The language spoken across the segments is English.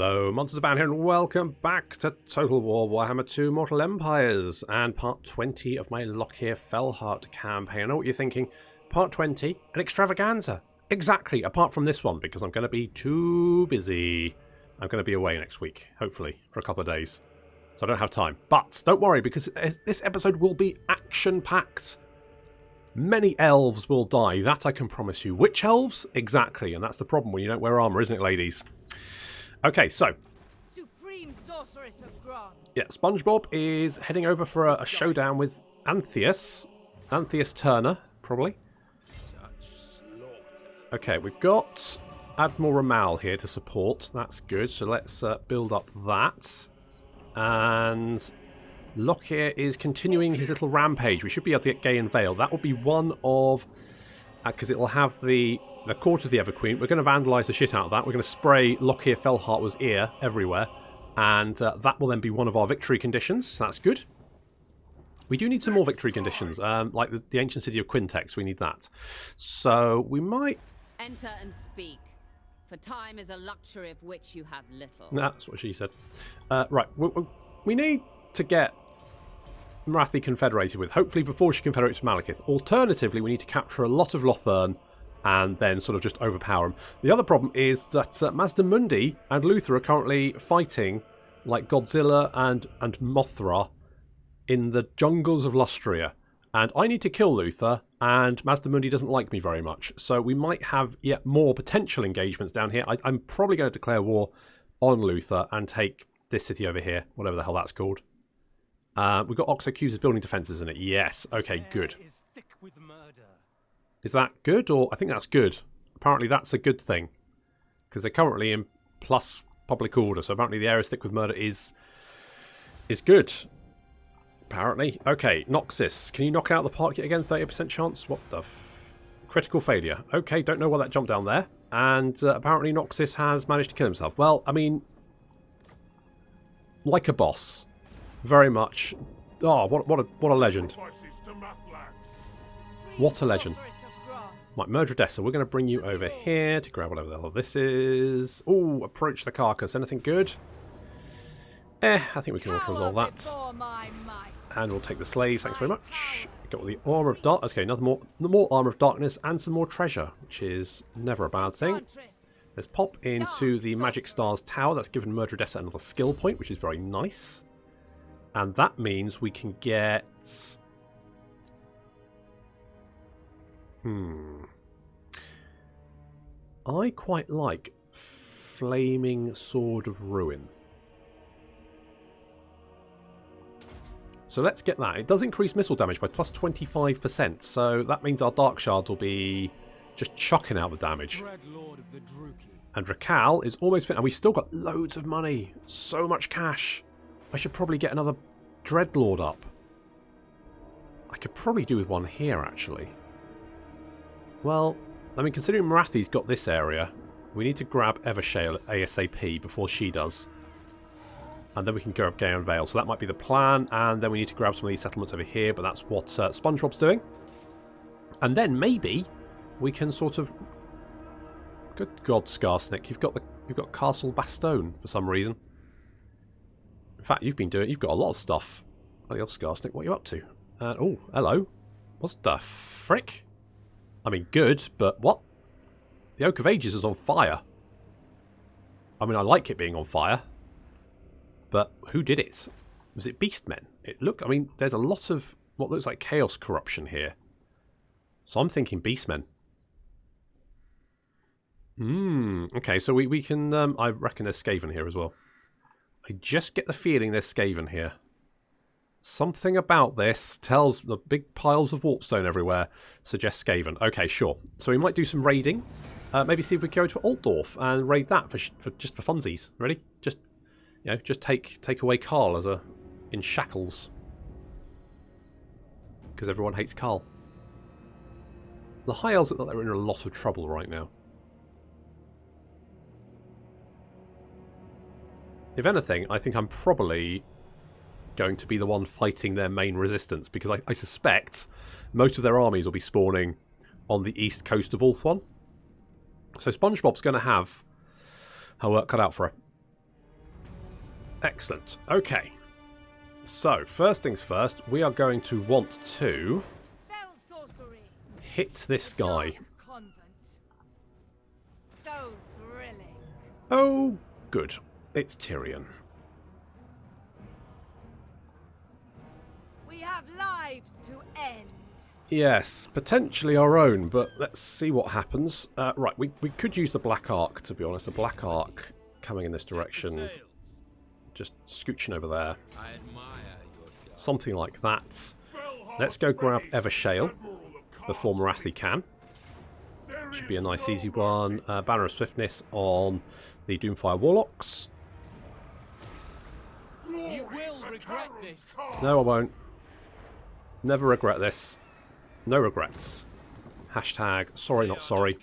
Hello, Monsters Abound here, and welcome back to Total War Warhammer 2 Mortal Empires and part 20 of my Lokhir Fellheart Campaign. I know what you're thinking. Part 20, an extravaganza. Exactly, apart from this one, because I'm going to be too busy. I'm going to be away next week, hopefully, for a couple of days. So I don't have time. But don't worry, because this episode will be action-packed. Many elves will die, that I can promise you. Which elves? Exactly, and that's the problem when you don't wear armour, isn't it, ladies? Okay, so Supreme Sorceress of Gron. Yeah, Spongebob is heading over for a showdown with Antheus Turner, probably. Okay, we've got Admiral Ramal here to support. That's good. So let's build up that. And Lokhir is continuing his little rampage. We should be able to get Gay and Vale. That will be one of, because it will have the Court of the Everqueen. We're going to vandalise the shit out of that. We're going to spray Lokhir Fellheart's ear everywhere. And that will then be one of our victory conditions. That's good. We do need some more victory conditions. Like the ancient city of Quintex, we need that. So we might... Enter and speak, for time is a luxury of which you have little. That's what she said. Right, we need to get Marathi confederated with, hopefully before she confederates with Malekith. Alternatively, we need to capture a lot of Lothern and then sort of just overpower him. The other problem is that Mazda Mundi and Lothir are currently fighting like Godzilla and Mothra in the jungles of Lustria. And I need to kill Lothir, and Mazda Mundi doesn't like me very much. So we might have yet more potential engagements down here. I'm probably going to declare war on Lothir and take this city over here, whatever the hell that's called. We've got Oxocute's building defences in it. Yes, okay, good. Is that good? Or I think that's good. Apparently that's a good thing. Because they're currently in plus public order. So apparently the air is thick with murder is good. Apparently. Okay, Noxus. Can you knock out the park yet again? 30% chance? What the critical failure. Okay, don't know why that jumped down there. And apparently Noxus has managed to kill himself. Well, I mean, like a boss. Very much. Oh, what a legend. What a legend. Right, Murdredessa, we're going to bring you over here to grab whatever the hell this is. Oh, approach the carcass. Anything good? I think we can also resolve that. And we'll take the slaves, thanks very much. Got the Armour of Darkness. Okay, more Armour of Darkness and some more treasure, which is never a bad thing. Let's pop into the Magic Stars Tower. That's given Murdredessa another skill point, which is very nice. And that means we can get... I quite like Flaming Sword of Ruin. So let's get that. It does increase missile damage by plus 25%, so that means our Dark Shards will be just chucking out the damage. And Rakal is almost fit, and we've still got loads of money. So much cash. I should probably get another Dreadlord up. I could probably do with one here, actually. Well, I mean, considering Marathi's got this area, we need to grab Evershale ASAP before she does. And then we can go up Gay and Vale. So that might be the plan. And then we need to grab some of these settlements over here. But that's what Spongebob's doing. And then maybe we can sort of... Good God, Skarsnik. You've got Castle Bastone for some reason. In fact, you've got a lot of stuff. Oh, Skarsnik, what are you up to? Oh, hello. What the frick? I mean, good, but what? The Oak of Ages is on fire. I mean, I like it being on fire. But who did it? Was it Beastmen? I mean, there's a lot of what looks like chaos corruption here. So I'm thinking Beastmen. Okay, so we can... I reckon there's Skaven here as well. I just get the feeling there's Skaven here. Something about this tells the big piles of warpstone everywhere suggests Skaven. Okay, sure. So we might do some raiding. Maybe see if we can go to Altdorf and raid that just for funsies. Ready? Just take away Karl in shackles. Because everyone hates Karl. The High Elves look like they're in a lot of trouble right now. If anything, I think I'm probably going to be the one fighting their main resistance, because I suspect most of their armies will be spawning on the east coast of Ulthuan. So Spongebob's going to have her work cut out for her. Excellent. Okay. So, first things first, we are going to want to hit this guy. So thrilling. Oh, good. It's Tyrion. We have lives to end. Yes, potentially our own, but let's see what happens. Right, we could use the Black Arc, to be honest. The Black Arc coming in this direction. Just scooching over there. Something like that. Let's go grab Evershale before Marathi can. Should be a nice easy one. Banner of Swiftness on the Doomfire Warlocks. You will regret this. No, I won't. Never regret this. No regrets. Hashtag sorry not sorry.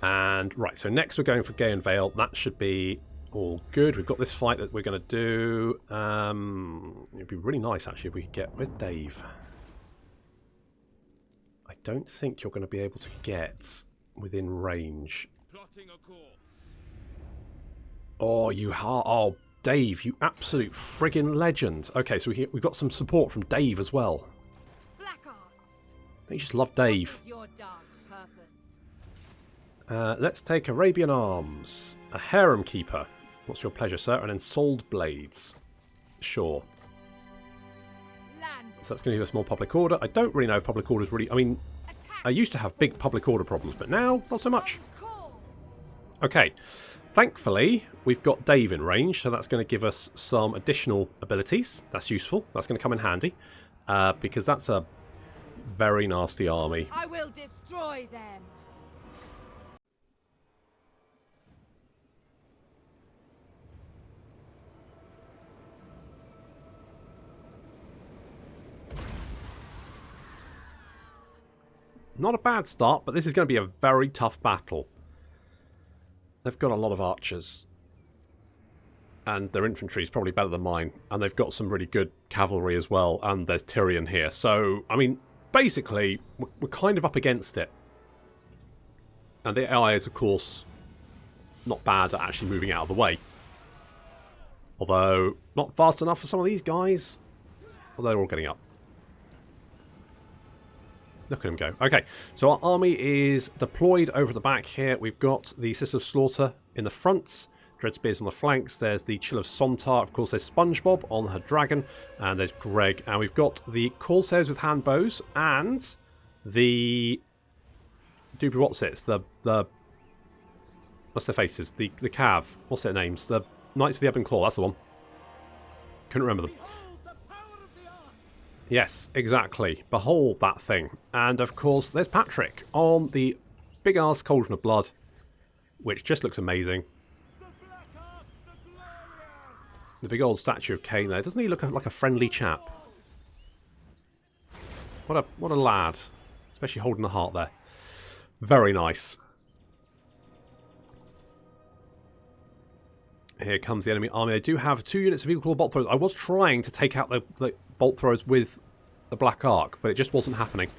And right, so next we're going for Gay and Vale. That should be all good. We've got this fight that we're going to do. It'd be really nice actually if we could get... Where's Dave? I don't think you're going to be able to get within range. Oh, you are... Oh, Dave, you absolute friggin' legend. Okay, so we've got some support from Dave as well. They just love Dave. Let's take Arabian Arms, a Harem Keeper. What's your pleasure, sir? And then Sold Blades. Sure. So that's going to give us more public order. I don't really know if public order is really... I mean, I used to have big public order problems, but now, not so much. Okay. Thankfully, we've got Dave in range, so that's going to give us some additional abilities. That's useful. That's going to come in handy, because that's a very nasty army. I will destroy them. Not a bad start, but this is going to be a very tough battle. They've got a lot of archers. And their infantry is probably better than mine. And they've got some really good cavalry as well. And there's Tyrion here. So, I mean, basically, we're kind of up against it. And the AI is, of course, not bad at actually moving out of the way. Although, not fast enough for some of these guys. Well, they're all getting up. Look at him go. Okay, so our army is deployed over the back here. We've got the Sister of Slaughter in the front, Dreadspears on the flanks. There's the Chill of Sontar. Of course, there's Spongebob on her dragon, and there's Greg. And we've got the Corsairs with hand bows and the Doobie Whatsits, the what's their faces? The Cav. What's their names? The Knights of the Ebon Claw. That's the one. Couldn't remember them. Yes, exactly. Behold that thing. And of course, there's Patrick on the big ass Cauldron of Blood, which just looks amazing. The big old statue of Cain there. Doesn't he look like a friendly chap? What a lad. Especially holding the heart there. Very nice. Here comes the enemy army. They do have 2 units of equal bolt throws. I was trying to take out the bolt throws with the Black Arc, but it just wasn't happening.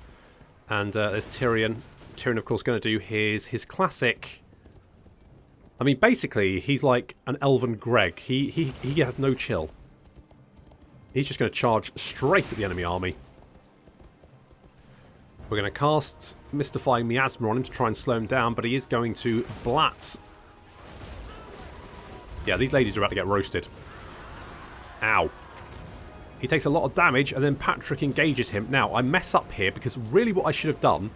And there's Tyrion. Tyrion, of course, going to do his classic... I mean, basically, he's like an elven Greg. He has no chill. He's just going to charge straight at the enemy army. We're going to cast Mystifying Miasma on him to try and slow him down, but he is going to blat. Yeah, these ladies are about to get roasted. Ow. He takes a lot of damage, and then Patrick engages him. Now, I mess up here, because really what I should have done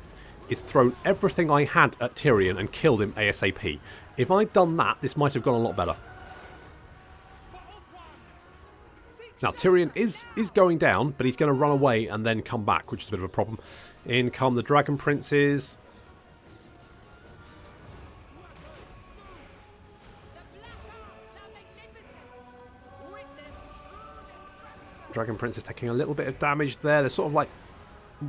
is thrown everything I had at Tyrion and killed him ASAP. If I'd done that, this might have gone a lot better. Now, Tyrion is going down, but he's going to run away and then come back, which is a bit of a problem. In come the Dragon Princes. Dragon Prince is taking a little bit of damage there. They're sort of like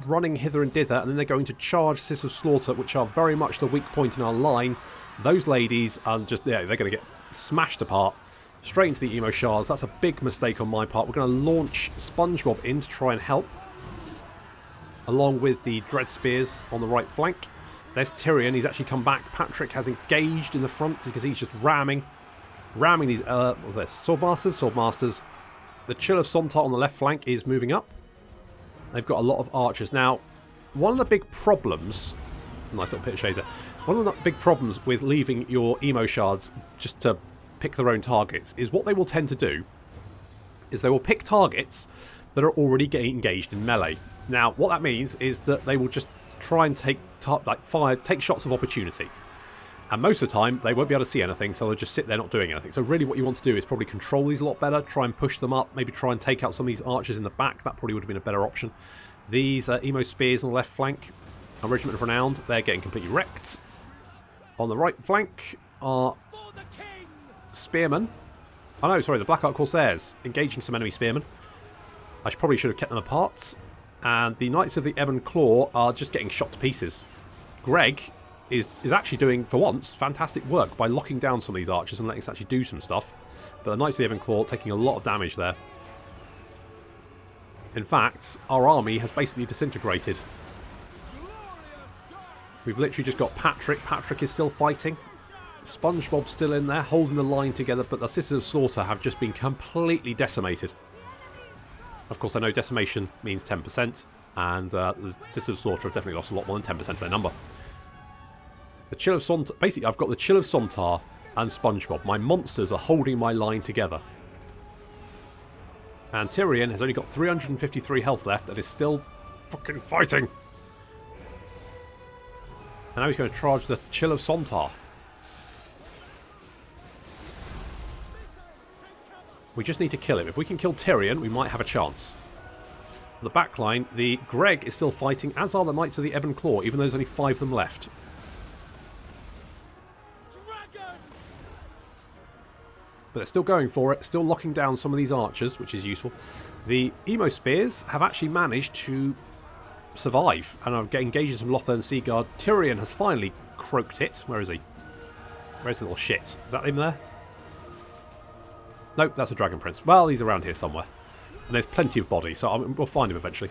running hither and dither, and then they're going to charge Sisters of Slaughter, which are very much the weak point in our line. Those ladies are just, yeah, they're going to get smashed apart. Straight into the Emo Shards. That's a big mistake on my part. We're going to launch Spongebob in to try and help, along with the Dread Spears on the right flank. There's Tyrion. He's actually come back. Patrick has engaged in the front because he's just ramming these, what's this? Swordmasters. The Chill of Sontar on the left flank is moving up. They've got a lot of archers. Now, one of the big problems... Nice little pit of shades there. One of the big problems with leaving your emo shards just to pick their own targets is what they will tend to do is they will pick targets that are already getting engaged in melee. Now, what that means is that they will just try and take shots of opportunity. And most of the time, they won't be able to see anything, so they'll just sit there not doing anything. So really what you want to do is probably control these a lot better, try and push them up, maybe try and take out some of these archers in the back. That probably would have been a better option. These emo spears on the left flank, a regiment of renowned, they're getting completely wrecked. On the right flank are spearmen. Oh no, sorry, the Black Ark Corsairs, engaging some enemy spearmen. I probably should have kept them apart. And the Knights of the Ebon Claw are just getting shot to pieces. Greg is actually doing, for once, fantastic work by locking down some of these archers and letting us actually do some stuff. But the Knights of the Ebon Claw taking a lot of damage there. In fact, our army has basically disintegrated. We've literally just got Patrick. Patrick is still fighting. Spongebob's still in there, holding the line together, but the Sisters of Slaughter have just been completely decimated. Of course, I know decimation means 10%, and the Sisters of Slaughter have definitely lost a lot more than 10% of their number. The Chill of Sontar... Basically, I've got the Chill of Sontar and Spongebob. My monsters are holding my line together. And Tyrion has only got 353 health left and is still fucking fighting. And now he's going to charge the Chill of Sontar. We just need to kill him. If we can kill Tyrion, we might have a chance. The backline, the Greg is still fighting, as are the Knights of the Ebon Claw, even though there's only 5 of them left. But they're still going for it, still locking down some of these archers, which is useful. The Emo Spears have actually managed to survive and are getting engaged in some Lothir and Seaguard. Tyrion has finally croaked it. Where is he? Where's the little shit? Is that him there? Nope, that's a Dragon Prince. Well, he's around here somewhere. And there's plenty of bodies, so we'll find him eventually.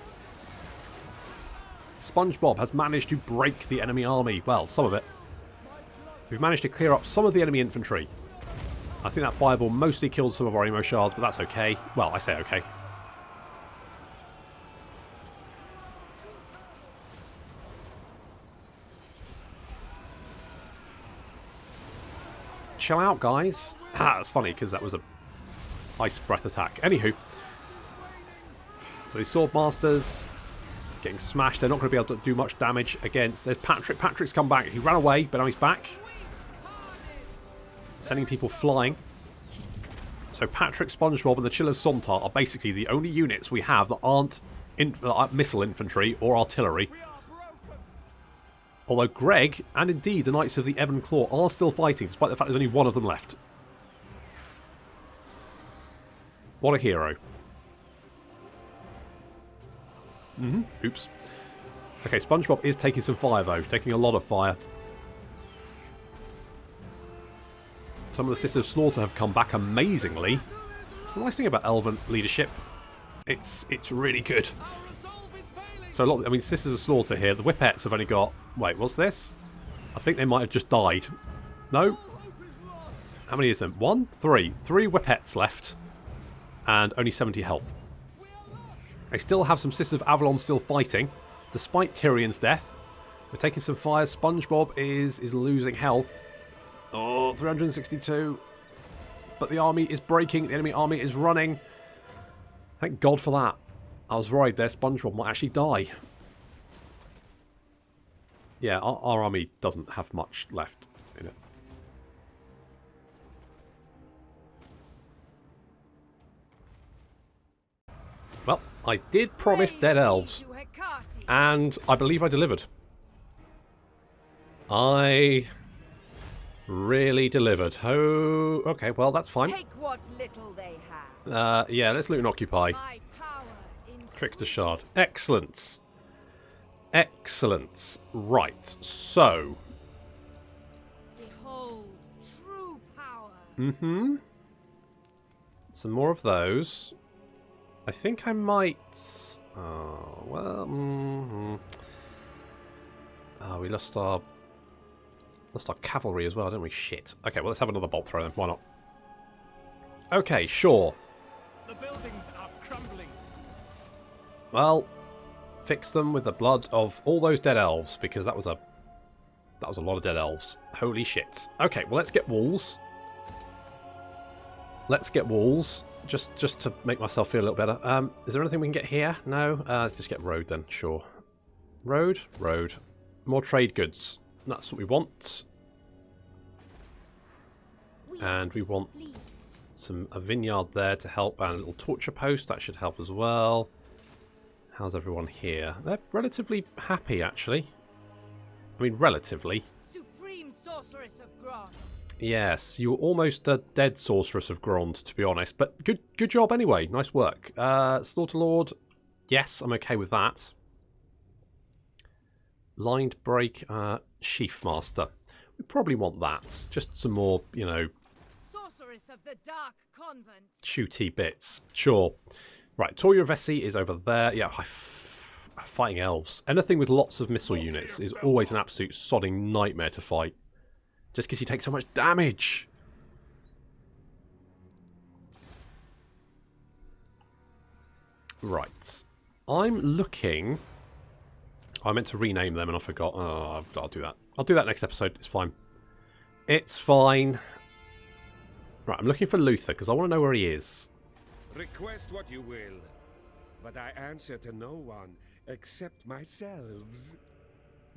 Spongebob has managed to break the enemy army. Well, some of it. We've managed to clear up some of the enemy infantry. I think that fireball mostly killed some of our emo shards, but that's okay. Well, I say okay. Chill out, guys. That's funny, because that was a ice breath attack. Anywho. So these Swordmasters getting smashed. They're not going to be able to do much damage against... There's Patrick. Patrick's come back. He ran away, but now he's back. Sending people flying. So Patrick, Spongebob and the Chill of Sontar are basically the only units we have that aren't missile infantry or artillery. Although Greg, and indeed the Knights of the Ebon Claw, are still fighting, despite the fact there's only one of them left. What a hero. Oops. Okay, Spongebob is taking some fire, though. Taking a lot of fire. Some of the Sisters of Slaughter have come back amazingly. It's the nice thing about Elven leadership. It's really good. So a lot, I mean, Sisters of Slaughter here, the Whippets have only got... Wait, what's this? I think they might have just died. No? How many is there? 1? 3. 3 Whippets left. And only 70 health. They still have some Sisters of Avalon still fighting, despite Tyrion's death. We're taking some fire. Spongebob is losing health. Oh, 362. But the army is breaking. The enemy army is running. Thank God for that. I was worried there. Spongebob might actually die. Yeah, our army doesn't have much left in it. Well, I did promise dead elves. And I believe I delivered. I really delivered. Oh, okay, well, that's fine. Take what little they have. Yeah, let's loot and occupy. Trickster shard. Excellent. Excellent. Right, so. Behold true power. Some more of those. I think I might... Oh, well... Oh, we lost our cavalry as well, didn't we? Shit. Okay, well, let's have another bolt throw then. Why not? Okay, sure. The buildings are crumbling. Well, fix them with the blood of all those dead elves, because that was a lot of dead elves. Holy shit. Okay, well, let's get walls. Let's get walls, just to make myself feel a little better. Is there anything we can get here? No? Let's just get road then, sure. Road. More trade goods. That's what we want. And we want a vineyard there to help, and a little torture post. That should help as well. How's everyone here? They're relatively happy, actually. I mean, relatively. Supreme Sorceress of Grant. Yes, you were almost a dead Sorceress of Grond, to be honest. But good job anyway. Nice work. Slaughter Lord. Yes, I'm okay with that. Lined Break. Sheaf Master. We probably want that. Just some more, you know... Sorceress of the Dark Convent. Shooty bits. Sure. Right, Toria Vessi is over there. Yeah, fighting elves. Anything with lots of missile units is always an absolute sodding nightmare to fight. Just because you take so much damage. Right. I'm looking... I meant to rename them and I forgot. Oh, I'll do that. I'll do that next episode. It's fine. It's fine. Right, I'm looking for Lothir because I want to know where he is. Request what you will, but I answer to no one except myself.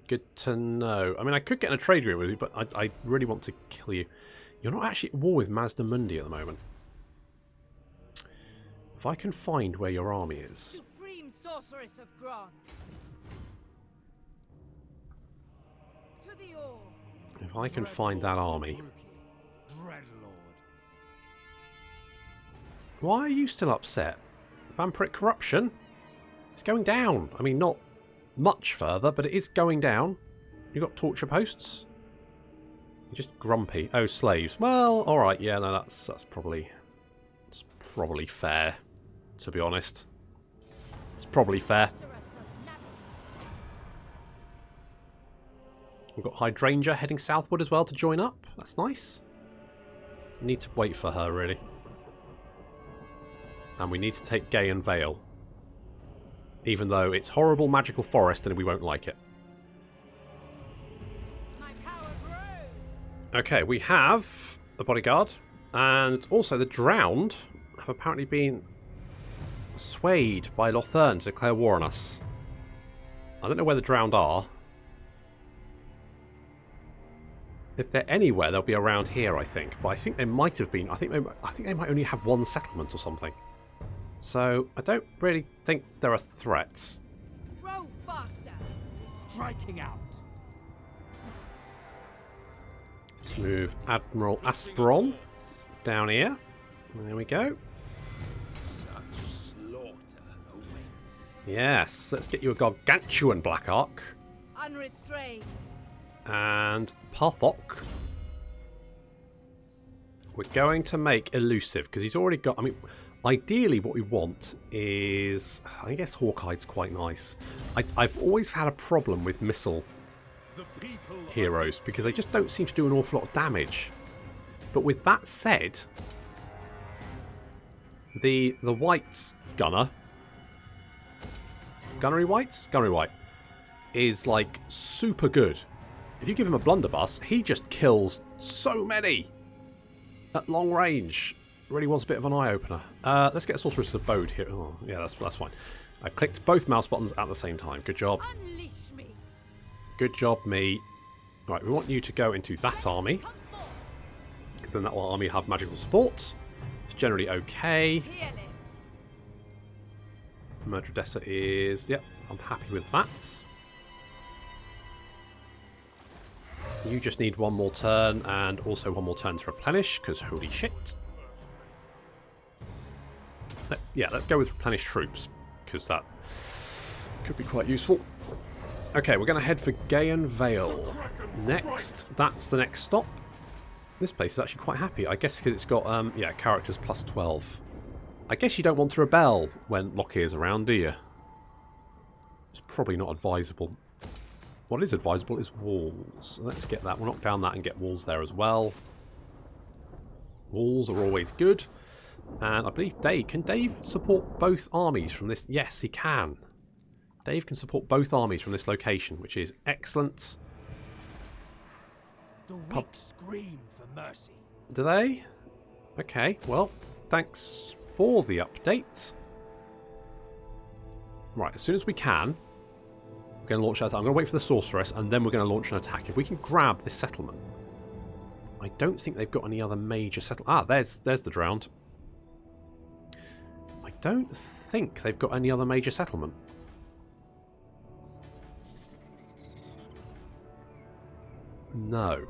Good to know. I mean, I could get in a trade agreement with you, but I really want to kill you. You're not actually at war with Mazda Mundi at the moment. If I can find where your army is. Supreme Sorceress of Grant. To the oars. If I can find that army. Why are you still upset? Vampiric corruption? It's going down. I mean, not much further, but it is going down. You got torture posts? You're just grumpy. Oh, slaves. Well, alright, yeah, no, that's probably fair, to be honest. It's probably fair. We've got Hydrangea heading southward as well to join up. That's nice. Need to wait for her, really. And we need to take Gay and Vale. Even though it's horrible magical forest and we won't like it. Okay, we have the bodyguard. And also the drowned have apparently been swayed by Lothir to declare war on us. I don't know where the drowned are. If they're anywhere, they'll be around here, I think. But I think they might have been. I think they might only have one settlement or something. So I don't really think they're a threat. Row faster. Striking out. Let's move Admiral Asperon down here. There we go. Such slaughter awaits. Yes, let's get you a gargantuan Black Ark. Unrestrained. And Parthok. We're going to make elusive because he's already got... I mean, ideally what we want is... I guess Hawkeye's quite nice. I've always had a problem with missile heroes because they just don't seem to do an awful lot of damage. But with that said, the white gunner... Gunnery White? Gunnery White is like super good. If you give him a blunderbuss, he just kills so many at long range. Really was a bit of an eye-opener. Let's get a Sorceress of the Bode here. Oh, yeah, that's fine. I clicked both mouse buttons at the same time. Good job. Unleash me. Good job, me. Right, we want you to go into that army. Because then that will army have magical support. It's generally okay. Peerless. Murdredessa is... Yep, I'm happy with that. You just need one more turn and also one more turn to replenish, because holy shit. Let's go with replenish troops, because that could be quite useful. Okay, we're going to head for Gayan Vale. Next, that's the next stop. This place is actually quite happy, I guess because it's got, characters plus 12. I guess you don't want to rebel when Lokhir's around, do you? It's probably not advisable. What is advisable is walls. Let's get that. We'll knock down that and get walls there as well. Walls are always good. And I believe Dave... Can Dave support both armies from this? Yes, he can. Dave can support both armies from this location, which is excellent. The weak scream for mercy. Do they? Okay, well, thanks for the update. Right, as soon as we can, we're going to launch that. I'm going to wait for the sorceress, and then we're going to launch an attack. If we can grab this settlement. I don't think they've got any other major settlement. Ah, there's the drowned. I don't think they've got any other major settlement. No.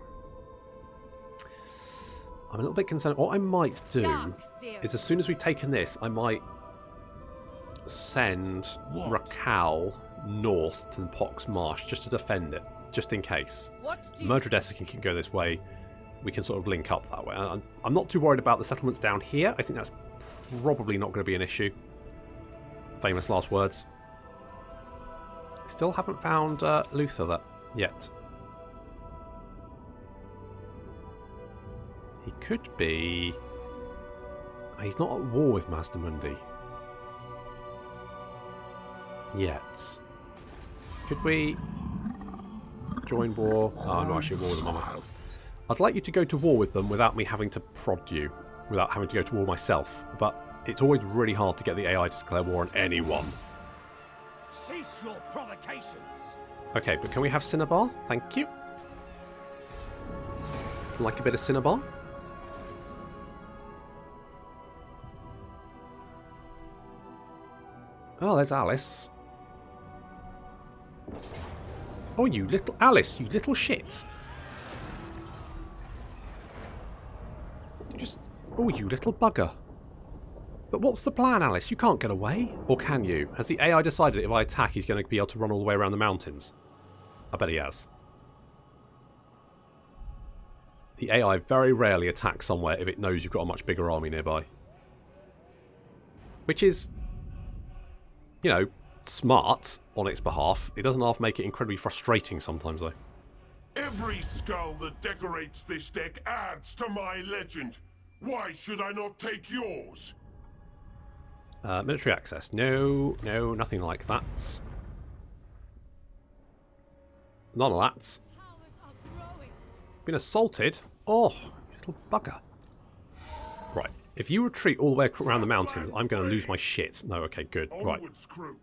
I'm a little bit concerned. What I might do is, as soon as we've taken this, I might send Raquel north to the Pox Marsh just to defend it, just in case. Murdredessa can go this way. We can sort of link up that way. I'm not too worried about the settlements down here. I think that's probably not going to be an issue. Famous last words. Still haven't found Lothir yet. He could be... He's not at war with Mazdamundi yet. Could we join war? Oh, I'm not actually at war with them, am I? I'd like you to go to war with them without me having to prod you, without having to go to war myself, but it's always really hard to get the AI to declare war on anyone. Cease your provocations. Okay, but can we have Cinnabar? Thank you. Like a bit of Cinnabar. Oh, there's Alice. Oh, you little... Alice, you little shit. You just... Oh, you little bugger. But what's the plan, Alice? You can't get away. Or can you? Has the AI decided that if I attack, he's going to be able to run all the way around the mountains? I bet he has. The AI very rarely attacks somewhere if it knows you've got a much bigger army nearby. Which is... you know, smart on its behalf. It doesn't half make it incredibly frustrating sometimes, though. Every skull that decorates this deck adds to my legend. Why should I not take yours? Military access. No, no, nothing like that. None of that. Been assaulted? Oh, little bugger. Right. If you retreat all the way around the mountains, I'm going to lose my shit. No, okay, good. Right. Onwards, crew.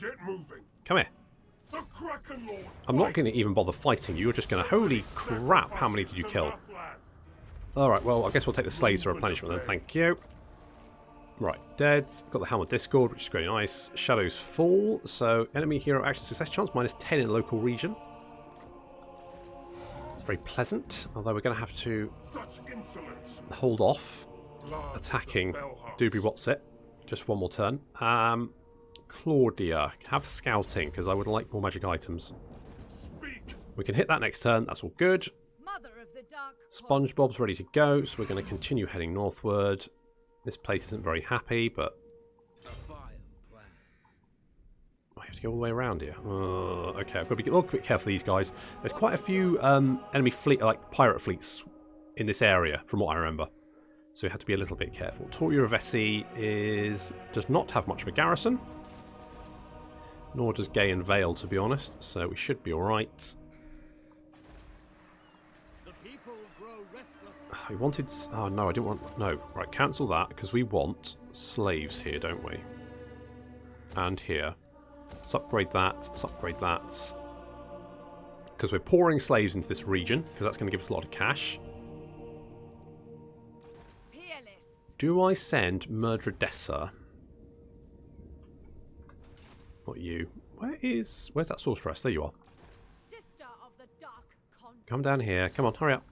Get moving. Come here. The Kraken Lord I'm not going to even bother fighting you. You're just going to... Holy crap, how many did you kill? Alright, well, I guess we'll take the slaves for replenishment then. Thank you. Right, dead. Got the Helm of Discord, which is very nice. Shadows fall. So, enemy hero action success chance, -10 in local region. It's very pleasant. Although we're going to have to hold off attacking Doobie What's It. Just one more turn. Claudia, have scouting, because I would like more magic items. We can hit that next turn. That's all good. Spongebob's ready to go, so we're going to continue heading northward. This place isn't very happy, but... I have to go all the way around here. Okay, I've got to be a little bit careful for these guys. There's quite a few enemy fleet, like pirate fleets, in this area, from what I remember. So we have to be a little bit careful. Torya Vessi does not have much of a garrison. Nor does Gay and Vale, to be honest. So we should be alright. I wanted... Oh, no, I didn't want... No. Right, cancel that, because we want slaves here, don't we? And here. Let's upgrade that. Let's upgrade that. Because we're pouring slaves into this region, because that's going to give us a lot of cash. Do I send Murdredessa? Not you. Where's that sorceress? There you are. Come down here. Come on, hurry up.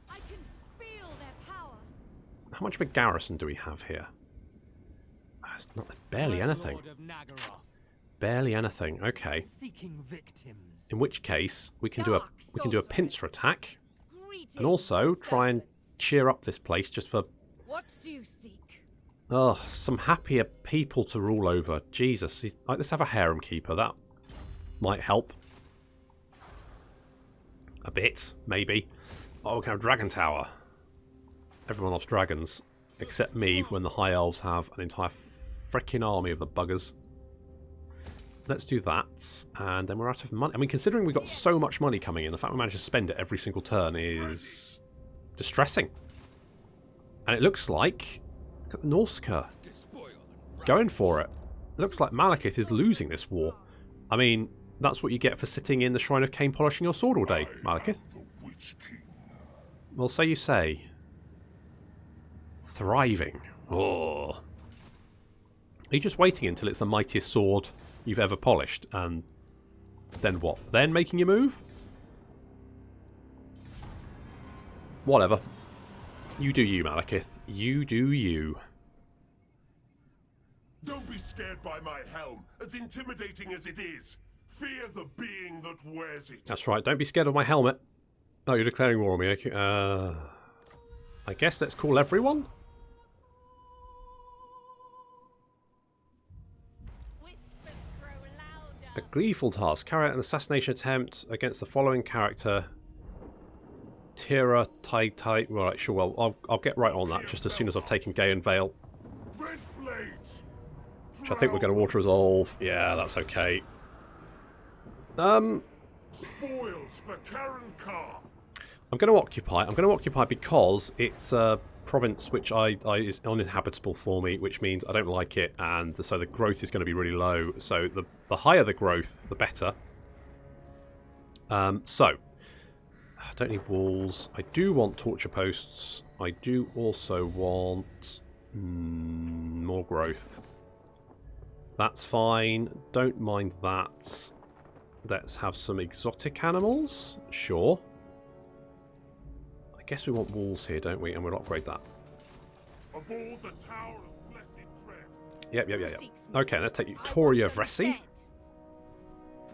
How much of a garrison do we have here? It's not barely anything. Barely anything. Okay. In which case, we can do a pincer attack, and also try and cheer up this place just for. What do you seek? Oh, some happier people to rule over. Jesus, let's have a harem keeper. That might help. a bit, maybe. Oh, we can have Dragon Tower. Everyone loves dragons, except me when the High Elves have an entire freaking army of the buggers. Let's do that, and then we're out of money. I mean, considering we've got so much money coming in, the fact we managed to spend it every single turn is distressing. And it looks like Norsca going for it. It looks like Malekith is losing this war. I mean, that's what you get for sitting in the Shrine of Cain polishing your sword all day, Malekith. Well, so you say. Thriving. Oh. Are you just waiting until it's the mightiest sword you've ever polished, and then what? Then making your move? Whatever. You do you, Malekith. You do you. Don't be scared by my helm, as intimidating as it is. Fear the being that wears it. That's right, don't be scared of my helmet. Oh, you're declaring war on me. Okay. I guess let's call everyone? A gleeful task. Carry out an assassination attempt against the following character. Tira, Tai. Right, sure, well, I'll get right on that just as soon as I've taken Gay and Vale. Red blades. Which I think we're going to auto resolve. Yeah, that's okay. Spoils for Karen Carr. I'm going to occupy. I'm going to occupy because it's a province which is uninhabitable for me, which means I don't like it, and so the growth is going to be really low. So the higher the growth, the better. So I don't need walls. I do want torture posts. I do also want more growth. That's fine. Don't mind that. Let's have some exotic animals. Sure. I guess we want walls here, don't we? And we'll upgrade that. Aboard the Tower of Blessed Dread. Yep. Okay, let's take Victoria Vressi.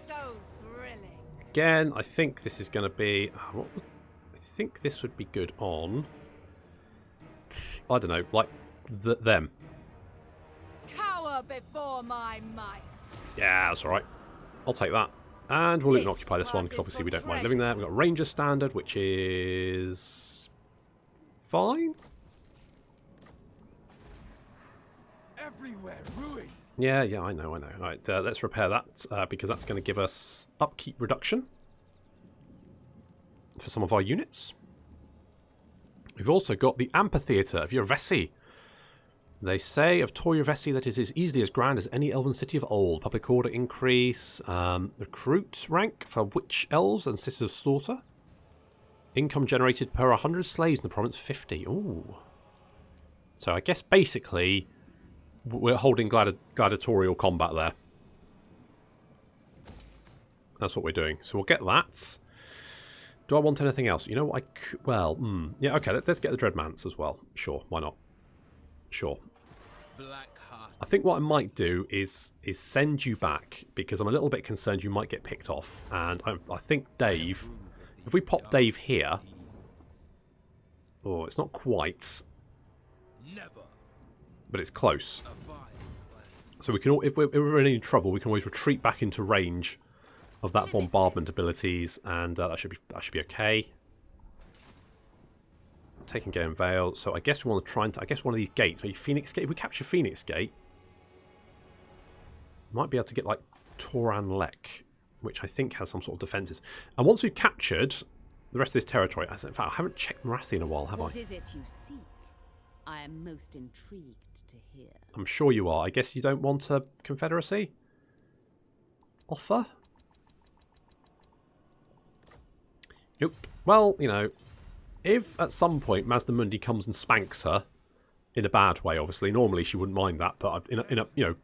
So thrilling. Again, I think this is going to be... I think this would be good on... I don't know, like them. Cower before my might. Yeah, that's alright. I'll take that. And we'll live and occupy this one, because obviously we don't mind living there. We've got Ranger Standard, which is... fine? Everywhere ruin. Yeah, I know. Alright, let's repair that, because that's going to give us upkeep reduction for some of our units. We've also got the Amphitheatre of Yurvesi. They say of Tor Yurvesi that it is easily as grand as any elven city of old. Public order increase. Recruit rank for witch elves and sisters of slaughter. Income generated per 100 slaves in the province, 50. Ooh. So I guess basically we're holding gladiatorial combat there. That's what we're doing. So we'll get that. Do I want anything else? You know what? Yeah, okay. Let's get the Dreadmance as well. Sure, why not? Sure. I think what I might do is send you back, because I'm a little bit concerned you might get picked off. And I think Dave, if we pop Dave here... Oh, it's not quite. But it's close. So we can, if we're in any trouble, we can always retreat back into range of that bombardment abilities, and that should be okay. Taking Gay and Vale, so I guess we want to try and... I guess one of these gates, maybe Phoenix Gate. If we capture Phoenix Gate, we might be able to get like Toran Lek, which I think has some sort of defences. And once we've captured the rest of this territory, in fact, I haven't checked Marathi in a while, have I? What is it you seek? I am most intrigued to hear. I'm sure you are. I guess you don't want a confederacy offer? Nope. Well, you know, if at some point Mazda Mundi comes and spanks her, in a bad way, obviously, normally she wouldn't mind that, but in a you know,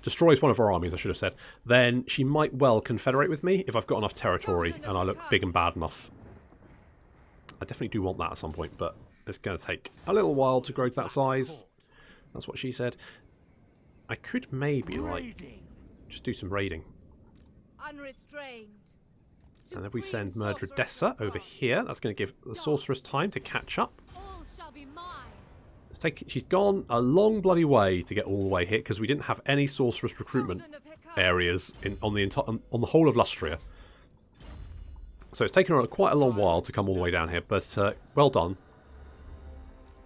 destroys one of her armies, I should have said, then she might well confederate with me if I've got enough territory and I look big and bad enough. I definitely do want that at some point, but it's going to take a little while to grow to that size. That's what she said. I could maybe, like, just do some raiding. Unrestrained. And if we send Murder Dessa over here, that's going to give the Sorceress time to catch up. All shall be mine. She's gone a long bloody way to get all the way here, because we didn't have any Sorceress recruitment areas on the whole of Lustria. So it's taken quite a long while to come all the way down here, but well done,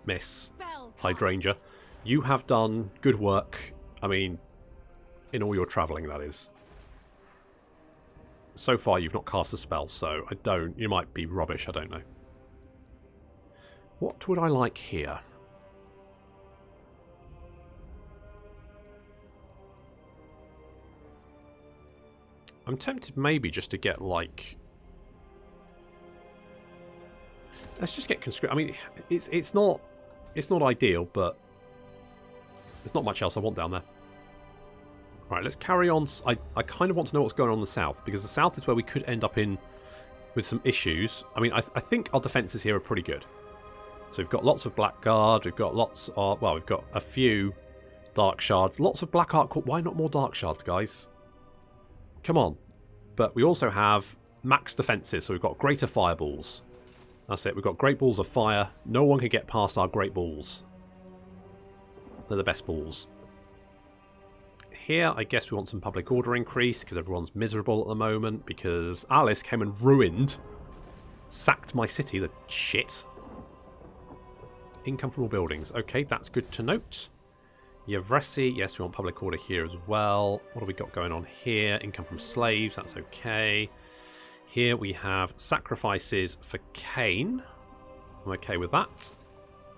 Miss Hydrangea. You have done good work. I mean, in all your travelling, that is. So far, you've not cast a spell, so I don't... You might be rubbish, I don't know. What would I like here? I'm tempted maybe just to get, like... Let's just get conscript. I mean, it's not ideal, but there's not much else I want down there. Right, let's carry on. I kind of want to know what's going on in the south, because the south is where we could end up in with some issues. I mean, I think our defences here are pretty good. So we've got lots of Blackguard, we've got lots of... Well, we've got a few Dark Shards, lots of Black Art. Why not more Dark Shards, guys? Come on. But we also have max defences, so we've got greater fireballs. That's it, we've got great balls of fire. No one can get past our great balls. They're the best balls. Here, I guess we want some public order increase, because everyone's miserable at the moment, because Alice came and sacked my city, the shit. Income from all buildings. Okay, that's good to note. Yavresi, yes, we want public order here as well. What have we got going on here? Income from slaves, that's okay. Here we have sacrifices for Cain. I'm okay with that.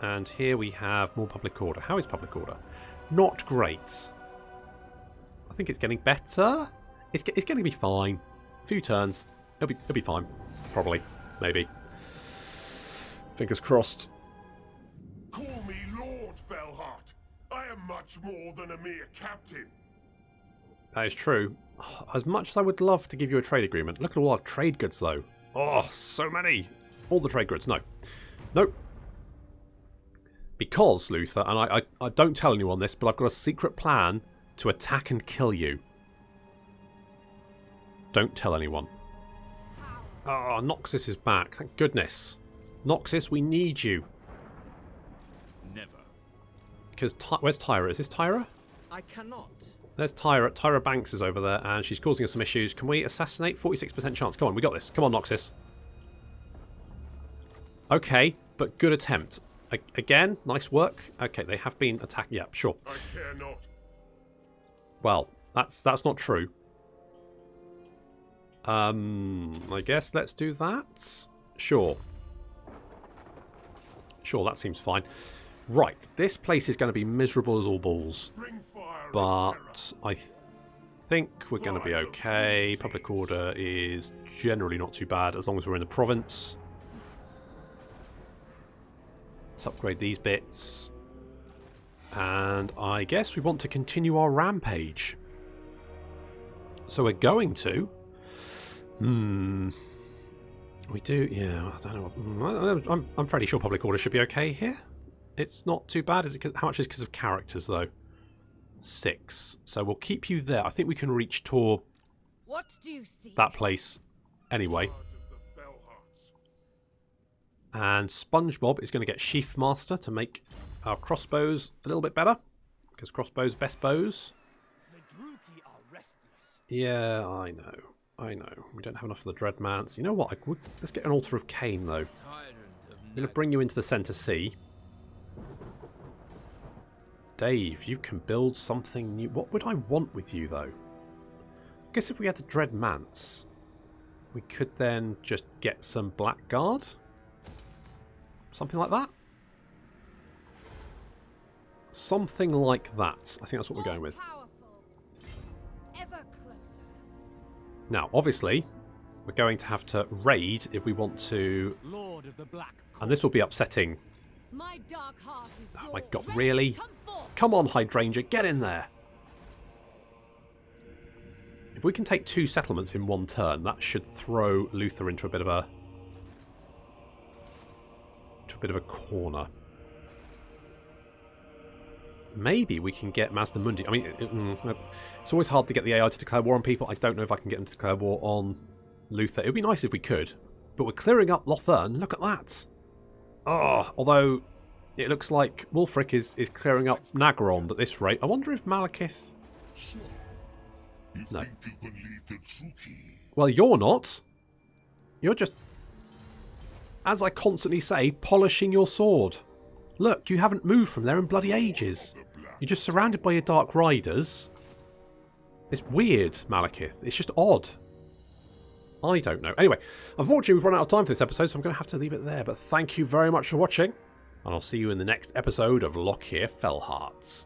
And here we have more public order. How is public order? Not great. I think it's getting better. It's going to be fine. A few turns. It'll be fine. Probably. Maybe. Fingers crossed. Call me Lord Fellheart. I am much more than a mere captain. That is true. As much as I would love to give you a trade agreement. Look at all our trade goods, though. Oh, so many. All the trade goods. No. Nope. Because, Luther, and I don't tell anyone this, but I've got a secret plan to attack and kill you. Don't tell anyone. Oh, Noxus is back. Thank goodness. Noxus, we need you. Never. Because, where's Tyra? Is this Tyra? I cannot. There's Tyra. Tyra Banks is over there, and she's causing us some issues. Can we assassinate? 46% chance. Come on, we got this. Come on, Noxus. Okay, but good attempt. Again, nice work. Okay, they have been attacked. Yeah, sure. I care not. Well, that's not true. I guess let's do that. Sure. Sure, that seems fine. Right, this place is going to be miserable as all balls. But I think we're going to be okay. Public order is generally not too bad as long as we're in the province. Let's upgrade these bits. And I guess we want to continue our rampage. So we're going to... We do... Yeah, I don't know. I'm fairly sure public order should be okay here. It's not too bad. Is it? How much is because of characters, though? 6. So we'll keep you there. I think we can reach Tor... What do you see? That place anyway. And Spongebob is going to get Sheath Master to make our crossbows a little bit better. Because crossbows, best bows. The Druki are restless. Yeah, I know. I know. We don't have enough of the Dreadmants. You know what? Let's get an Altar of Cain, though. I'm going to bring you into the Centre C. Dave, you can build something new. What would I want with you, though? I guess if we had the Dreadmants, we could then just get some Blackguard. Something like that? Something like that. I think that's what we're going with. Ever closer. Now, obviously, we're going to have to raid if we want to... Lord of the Black. And this will be upsetting. My dark heart is Oh my god, really? Come on, Hydrangea, get in there! If we can take 2 settlements in one turn, that should throw Lothir into a bit of a... corner. Maybe we can get Mazdamundi. I mean, it's always hard to get the AI to declare war on people. I don't know if I can get them to declare war on Lothir. It would be nice if we could. But we're clearing up Lothir. Look at that. Oh, although it looks like Wulfric is clearing up Nagrond at this rate. I wonder if Malekith... So, you No. think you can lead the Druki? Well, you're not. You're just, as I constantly say, polishing your sword. Look, you haven't moved from there in bloody ages. You're just surrounded by your Dark Riders. It's weird, Malekith. It's just odd. I don't know. Anyway, unfortunately we've run out of time for this episode, so I'm going to have to leave it there. But thank you very much for watching, and I'll see you in the next episode of Lokhir Fellheart.